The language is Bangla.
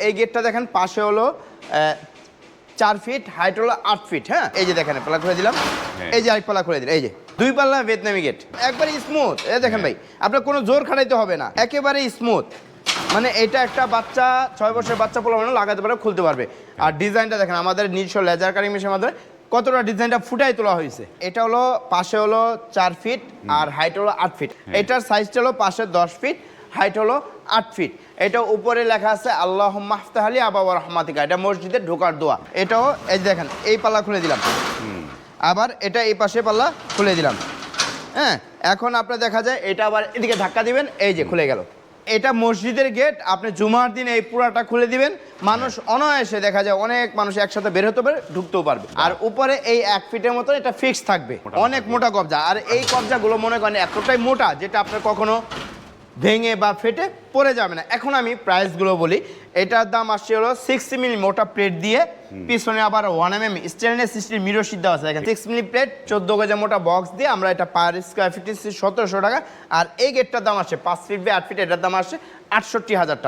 এই গেটটা দেখেন পাশে হলো 4 ফিট, হাইট হলো 8 ফিট। হ্যাঁ, এই যে দেখেন পাল্লা খুলে দিলাম, এই যে আরেক পাল্লা খুলে দিলাম, এই যে 2 পাল্লা ভিয়েতনামি গেট, একবারে স্মুথ। এই দেখেন ভাই, আপনার কোনো জোর খাটাইতে হবে না, একেবারে স্মুথ। মানে এটা একটা বাচ্চা 6 বছরের বাচ্চা পোলা মানে লাগাতে পারে, খুলতে পারবে। আর ডিজাইনটা দেখেন আমাদের নিজস্ব লেজার কাটিং মেশিনের মাধ্যমে কতটা ডিজাইনটা ফুটাই তোলা হয়েছে। এটা হলো পাশে হলো 4 ফিট আর হাইট হলো 8 ফিট। এটার সাইজটা হলো পাশে 10 ফিট, হাইট হলো 8 ফিট। এটা উপরে লেখা আছে আল্লাহুম্মা আফতাহলি আবাবা রহমাতিকা, এটা মসজিদের ঢোকার দোয়া। এটাও এই দেখেন এই পাল্লা খুলে দিলাম, আবার এটা এই পাশে পাল্লা খুলে দিলাম। হ্যাঁ, এখন আপনার দেখা যায় এটা আবার এদিকে ধাক্কা দিবেন, এই যে খুলে গেল। এটা মসজিদের গেট, আপনি জুমার দিনে এই পুরাটা খুলে দিবেন, মানুষ অনায়াসে দেখা যায় অনেক মানুষ একসাথে বের হতে পারে, ঢুকতেও পারবে। আর উপরে এই 1 ফিটের মতো এটা ফিক্স থাকবে, অনেক মোটা কবজা। আর এই কবজাগুলো মনে করেন এতটাই মোটা যেটা আপনার কখনো ভেঙে বা ফেটে পড়ে যাবে না। এখন আমি প্রাইসগুলো বলি। এটার দাম আসছে হলো 60 মিলি মোটা প্লেট দিয়ে, পিছনে আবার 1 mm stainless steel mirror sheet দেওয়া আছে। দেখেন 6 মিলি প্লেট 14 গজ মোটা বক্স দিয়ে আমরা এটা পার স্কয়ার ফিট 1700 টাকা। আর এই গেটটার দাম আসছে 5 ফিট বাই 8 ফিট, এটার দাম আসছে 68,000 টাকা।